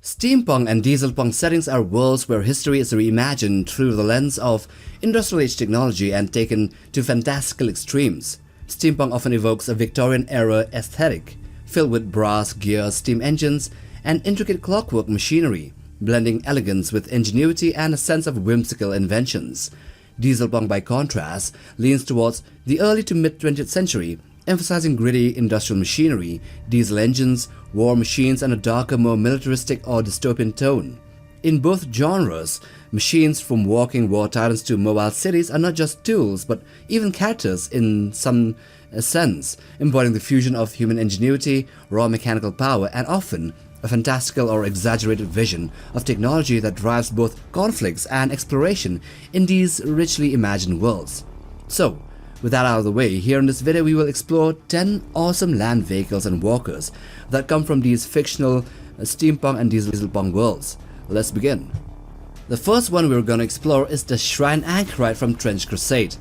Steampunk and dieselpunk settings are worlds where history is reimagined through the lens of industrial age technology and taken to fantastical extremes. Steampunk often evokes a Victorian-era aesthetic, filled with brass gears, steam engines, and intricate clockwork machinery, blending elegance with ingenuity and a sense of whimsical inventions. Dieselpunk, by contrast, leans towards the early to mid-20th century, emphasizing gritty industrial machinery, diesel engines, war machines, and a darker, more militaristic or dystopian tone. In both genres, machines from walking war titans to mobile cities are not just tools but even characters in some sense, embodying the fusion of human ingenuity, raw mechanical power, and often a fantastical or exaggerated vision of technology that drives both conflicts and exploration in these richly imagined worlds. So, with that out of the way, here in this video we will explore 10 awesome land vehicles and walkers that come from these fictional steampunk and dieselpunk worlds. Let's begin. The first one we're going to explore is the Shrine Anchorite from Trench Crusade.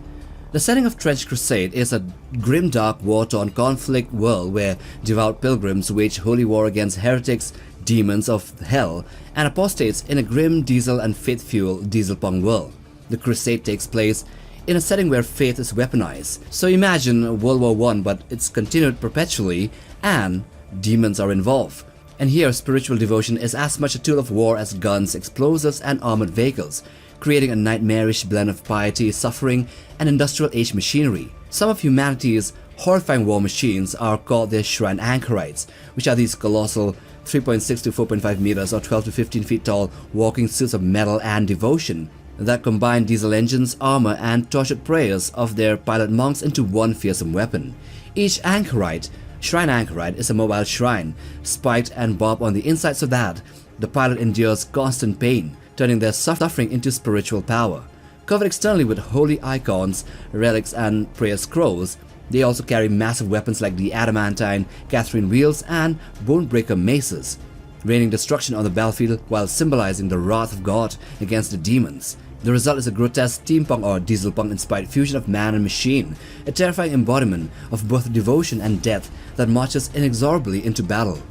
The setting of Trench Crusade is a grim-dark war-torn conflict world where devout pilgrims wage holy war against heretics, demons of hell, and apostates in a grim diesel and faith-fueled dieselpunk world. The crusade takes place in a setting where faith is weaponized. So imagine World War I, but it's continued perpetually and demons are involved. And here spiritual devotion is as much a tool of war as guns, explosives, and armored vehicles, creating a nightmarish blend of piety, suffering, and industrial age machinery. Some of humanity's horrifying war machines are called their Shrine Anchorites, which are these colossal 3.6 to 4.5 meters or 12 to 15 feet tall walking suits of metal and devotion that combine diesel engines, armor, and tortured prayers of their pilot monks into one fearsome weapon. Each anchorite, Shrine Anchorite, is a mobile shrine, spiked and barbed on the inside so that the pilot endures constant pain, turning their suffering into spiritual power. Covered externally with holy icons, relics, and prayer scrolls, they also carry massive weapons like the adamantine Catherine wheels and bone-breaker maces, raining destruction on the battlefield while symbolizing the wrath of God against the demons. The result is a grotesque steampunk or dieselpunk-inspired fusion of man and machine, a terrifying embodiment of both devotion and death that marches inexorably into battle.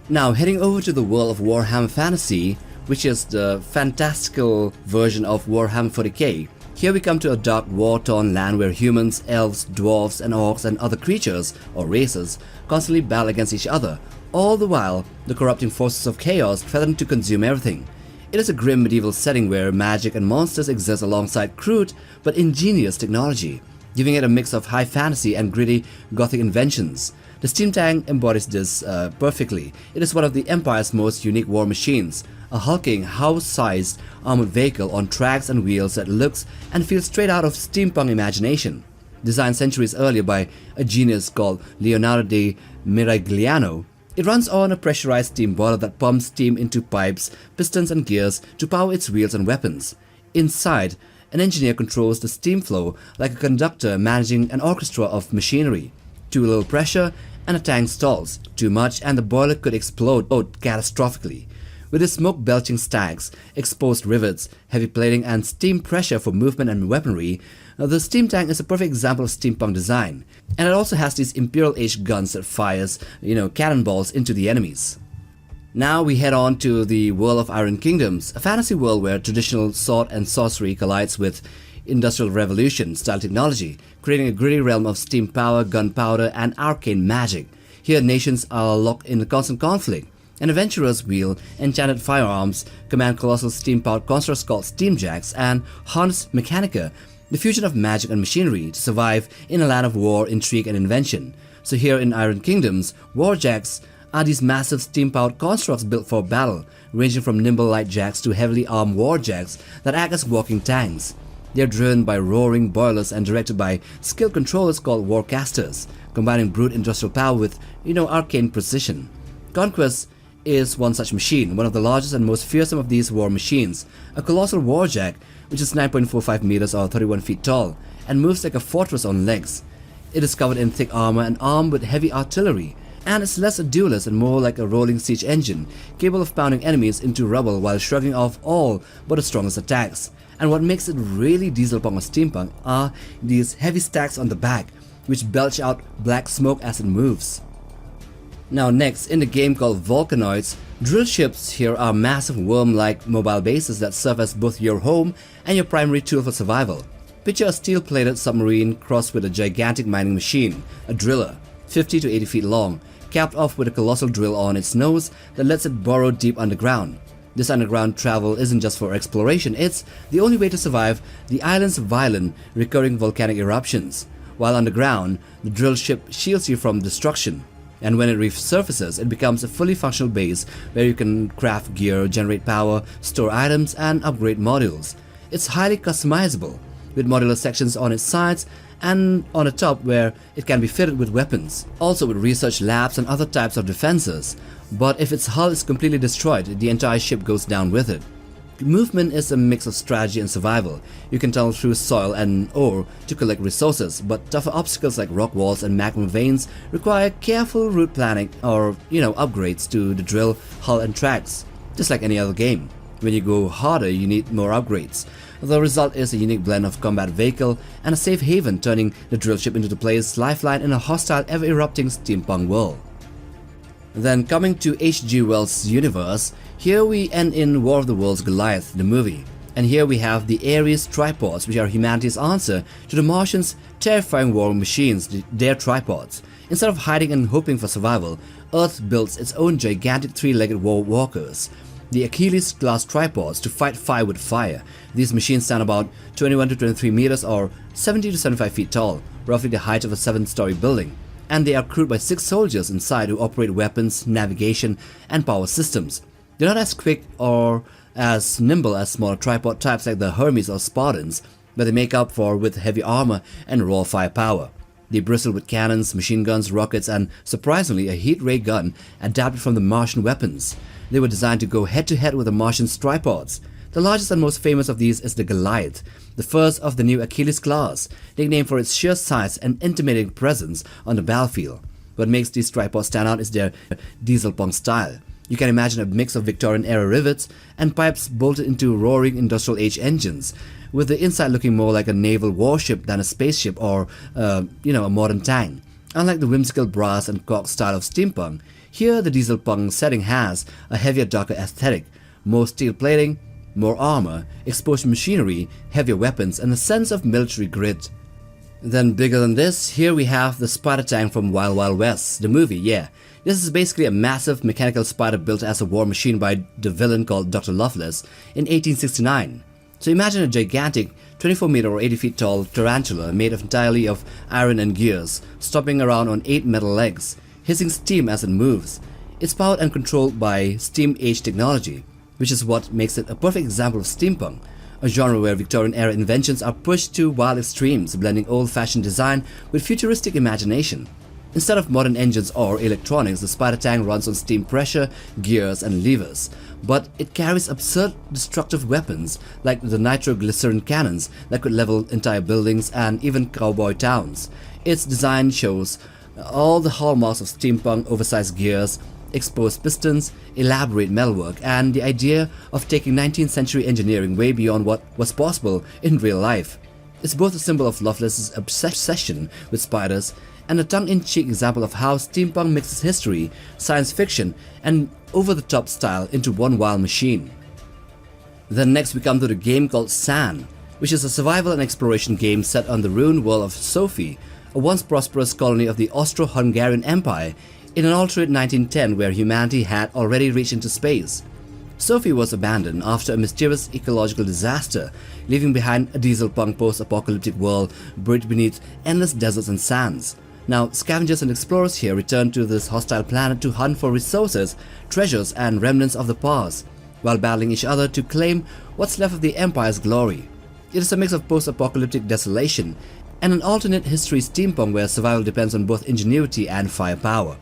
Now, heading over to the world of Warhammer Fantasy, which is the fantastical version of Warhammer 40k, here we come to a dark war-torn land where humans, elves, dwarves, and orcs and other creatures, or races, constantly battle against each other, all the while the corrupting forces of chaos threaten to consume everything. It is a grim medieval setting where magic and monsters exist alongside crude but ingenious technology, giving it a mix of high fantasy and gritty gothic inventions. The steam tank embodies this perfectly. It is one of the Empire's most unique war machines, a hulking, house-sized armored vehicle on tracks and wheels that looks and feels straight out of steampunk imagination. Designed centuries earlier by a genius called Leonardo da Miragliano, it runs on a pressurized steam boiler that pumps steam into pipes, pistons, and gears to power its wheels and weapons. Inside, an engineer controls the steam flow like a conductor managing an orchestra of machinery. Too little pressure and a tank stalls. Too much and the boiler could explode catastrophically. With its smoke-belching stacks, exposed rivets, heavy plating, and steam pressure for movement and weaponry, the steam tank is a perfect example of steampunk design. And it also has these Imperial Age guns that fires, cannonballs into the enemies. Now we head on to the world of Iron Kingdoms, a fantasy world where traditional sword and sorcery collides with Industrial Revolution style technology, creating a gritty realm of steam power, gunpowder, and arcane magic. Here nations are locked in constant conflict, and adventurers wield enchanted firearms, command colossal steam-powered constructs called steamjacks, and harness mechanica, the fusion of magic and machinery, to survive in a land of war, intrigue, and invention. So here in Iron Kingdoms, warjacks are these massive steam-powered constructs built for battle, ranging from nimble light jacks to heavily armed warjacks that act as walking tanks. They are driven by roaring boilers and directed by skilled controllers called warcasters, combining brute industrial power with, arcane precision. Conquest is one such machine, one of the largest and most fearsome of these war machines, a colossal warjack which is 9.45 meters or 31 feet tall and moves like a fortress on legs. It is covered in thick armor and armed with heavy artillery, and it's less a duelist and more like a rolling siege engine, capable of pounding enemies into rubble while shrugging off all but the strongest attacks. And what makes it really dieselpunk or steampunk are these heavy stacks on the back, which belch out black smoke as it moves. Now next, in the game called Vulcanoids, drill ships here are massive worm-like mobile bases that serve as both your home and your primary tool for survival. Picture a steel-plated submarine crossed with a gigantic mining machine, a driller, 50 to 80 feet long, capped off with a colossal drill on its nose that lets it burrow deep underground. This underground travel isn't just for exploration, it's the only way to survive the island's violent, recurring volcanic eruptions. While underground, the drill ship shields you from destruction. And when it resurfaces, it becomes a fully functional base where you can craft gear, generate power, store items, and upgrade modules. It's highly customizable, with modular sections on its sides and on the top where it can be fitted with weapons, also with research labs and other types of defenses. But if its hull is completely destroyed, the entire ship goes down with it. Movement is a mix of strategy and survival. You can tunnel through soil and ore to collect resources, but tougher obstacles like rock walls and magma veins require careful route planning or, upgrades to the drill, hull and tracks. Just like any other game. When you go harder, you need more upgrades. The result is a unique blend of combat vehicle and a safe haven, turning the drill ship into the player's lifeline in a hostile, ever-erupting steampunk world. Then coming to H.G. Wells' universe, here we end in War of the Worlds Goliath, the movie. And here we have the Aries tripods, which are humanity's answer to the Martians' terrifying war machines, their tripods. Instead of hiding and hoping for survival, Earth builds its own gigantic three-legged war walkers, the Achilles-class tripods, to fight fire with fire. These machines stand about 21 to 23 meters or 70 to 75 feet tall, roughly the height of a 7-story building. And they are crewed by 6 soldiers inside who operate weapons, navigation, and power systems. They're not as quick or as nimble as smaller tripod types like the Hermes or Spartans, but they make up for with heavy armor and raw firepower. They bristle with cannons, machine guns, rockets, and surprisingly a heat ray gun adapted from the Martian weapons. They were designed to go head-to-head with the Martian tripods. The largest and most famous of these is the Goliath, the first of the new Achilles class, nicknamed for its sheer size and intimidating presence on the battlefield. What makes these tripods stand out is their dieselpunk style. You can imagine a mix of Victorian-era rivets and pipes bolted into roaring industrial-age engines, with the inside looking more like a naval warship than a spaceship or, a modern tank. Unlike the whimsical brass and cork style of steampunk, here the dieselpunk setting has a heavier, darker aesthetic, more steel plating, more armor, exposed machinery, heavier weapons, and a sense of military grit. Then bigger than this, here we have the spider tank from Wild Wild West, the movie, yeah. This is basically a massive mechanical spider built as a war machine by the villain called Dr. Loveless in 1869. So imagine a gigantic 24 meter or 80 feet tall tarantula made entirely of iron and gears, stomping around on 8 metal legs, hissing steam as it moves. It's powered and controlled by steam-age technology, which is what makes it a perfect example of steampunk, a genre where Victorian-era inventions are pushed to wild extremes, blending old-fashioned design with futuristic imagination. Instead of modern engines or electronics, the spider tank runs on steam pressure, gears, and levers. But it carries absurd destructive weapons like the nitroglycerin cannons that could level entire buildings and even cowboy towns. Its design shows all the hallmarks of steampunk: oversized gears, exposed pistons, elaborate metalwork, and the idea of taking 19th century engineering way beyond what was possible in real life. It's both a symbol of Lovelace's obsession with spiders and a tongue-in-cheek example of how steampunk mixes history, science fiction, and over-the-top style into one wild machine. Then next we come to the game called San, which is a survival and exploration game set on the ruined world of Sophie, a once prosperous colony of the Austro-Hungarian Empire, in an alternate 1910 where humanity had already reached into space. Sophie was abandoned after a mysterious ecological disaster, leaving behind a dieselpunk post-apocalyptic world buried beneath endless deserts and sands. Now, scavengers and explorers here return to this hostile planet to hunt for resources, treasures, and remnants of the past, while battling each other to claim what's left of the Empire's glory. It is a mix of post-apocalyptic desolation and an alternate history steampunk where survival depends on both ingenuity and firepower.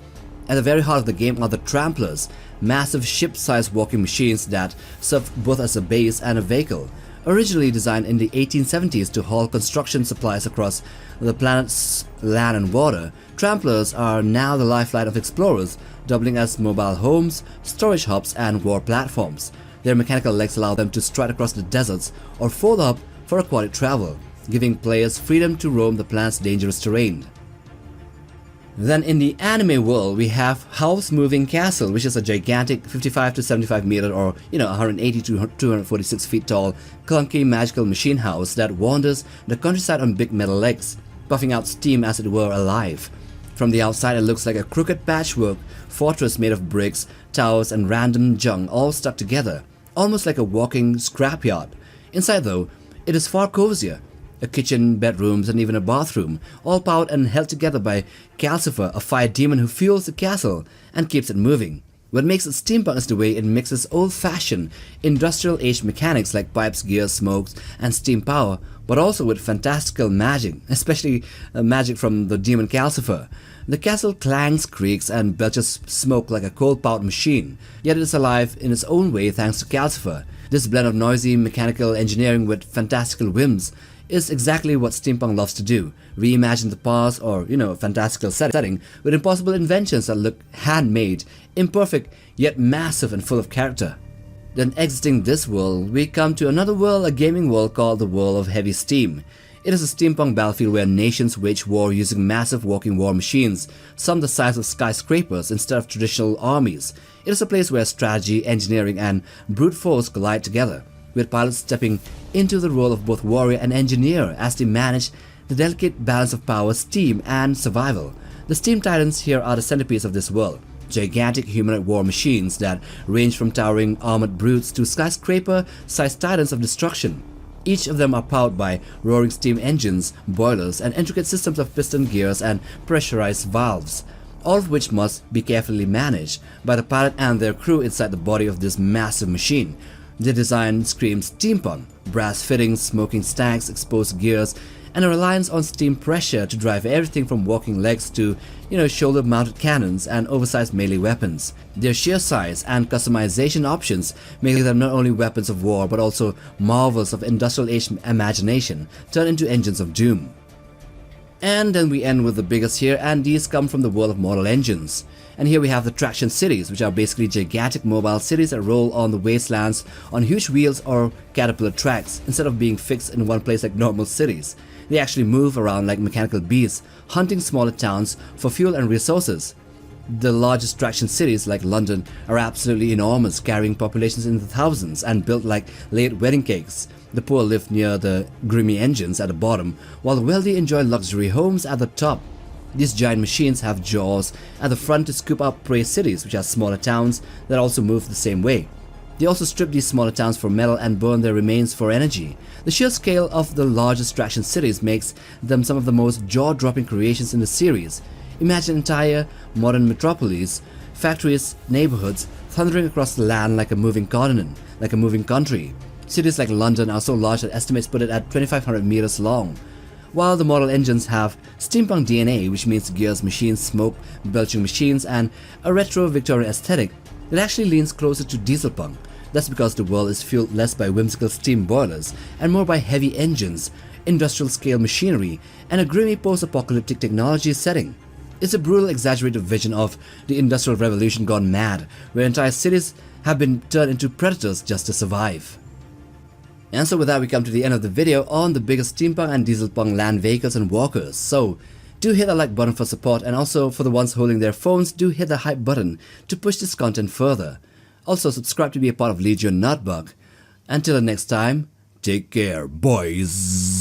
At the very heart of the game are the tramplers, massive ship-sized walking machines that serve both as a base and a vehicle. Originally designed in the 1870s to haul construction supplies across the planet's land and water, tramplers are now the lifeline of explorers, doubling as mobile homes, storage hubs, and war platforms. Their mechanical legs allow them to stride across the deserts or fold up for aquatic travel, giving players freedom to roam the planet's dangerous terrain. Then in the anime world, we have Howl's Moving Castle, which is a gigantic 55 to 75 meter or 180 to 246 feet tall, clunky magical machine house that wanders the countryside on big metal legs, puffing out steam as it were alive. From the outside, it looks like a crooked patchwork fortress made of bricks, towers, and random junk all stuck together, almost like a walking scrapyard. Inside though, it is far cozier. A kitchen, bedrooms, and even a bathroom, all powered and held together by Calcifer, a fire demon who fuels the castle and keeps it moving. What makes it steampunk is the way it mixes old-fashioned, industrial-age mechanics like pipes, gears, smokes, and steam power, but also with fantastical magic, especially magic from the demon Calcifer. The castle clangs, creaks, and belches smoke like a coal-powered machine, yet it is alive in its own way thanks to Calcifer. This blend of noisy mechanical engineering with fantastical whims is exactly what steampunk loves to do: reimagine the past or, fantastical setting with impossible inventions that look handmade, imperfect, yet massive and full of character. Then exiting this world, we come to another world, a gaming world called the world of heavy steam. It is a steampunk battlefield where nations wage war using massive walking war machines, some the size of skyscrapers instead of traditional armies. It is a place where strategy, engineering, and brute force collide together, with pilots stepping into the role of both warrior and engineer as they manage the delicate balance of power, steam, and survival. The steam titans here are the centerpiece of this world, gigantic humanoid war machines that range from towering armored brutes to skyscraper-sized titans of destruction. Each of them are powered by roaring steam engines, boilers, and intricate systems of piston gears and pressurized valves, all of which must be carefully managed by the pilot and their crew inside the body of this massive machine. The design screams steampunk: brass fittings, smoking stacks, exposed gears, and a reliance on steam pressure to drive everything from walking legs to, shoulder-mounted cannons and oversized melee weapons. Their sheer size and customization options make them not only weapons of war but also marvels of industrial age imagination turned into engines of doom. And then we end with the biggest here, and these come from the world of model engines. And here we have the traction cities, which are basically gigantic mobile cities that roll on the wastelands on huge wheels or caterpillar tracks instead of being fixed in one place like normal cities. They actually move around like mechanical beasts, hunting smaller towns for fuel and resources. The largest traction cities like London are absolutely enormous, carrying populations in the thousands and built like laid wedding cakes. The poor live near the grimy engines at the bottom, while the wealthy enjoy luxury homes at the top. These giant machines have jaws at the front to scoop up prey cities, which are smaller towns that also move the same way. They also strip these smaller towns for metal and burn their remains for energy. The sheer scale of the largest traction cities makes them some of the most jaw-dropping creations in the series. Imagine entire modern metropolis, factories, neighborhoods, thundering across the land like a moving continent, like a moving country. Cities like London are so large that estimates put it at 2,500 meters long. While the model engines have steampunk DNA, which means gears, machines, smoke, belching machines, and a retro Victorian aesthetic, it actually leans closer to dieselpunk. That's because the world is fueled less by whimsical steam boilers and more by heavy engines, industrial-scale machinery, and a grimy post-apocalyptic technology setting. It's a brutal, exaggerated vision of the Industrial Revolution gone mad, where entire cities have been turned into predators just to survive. And so with that, we come to the end of the video on the biggest steampunk and dieselpunk land vehicles and walkers. So do hit the like button for support, and also for the ones holding their phones, do hit the hype button to push this content further. Also subscribe to be a part of Legion Nutbug. Until the next time, take care, boys.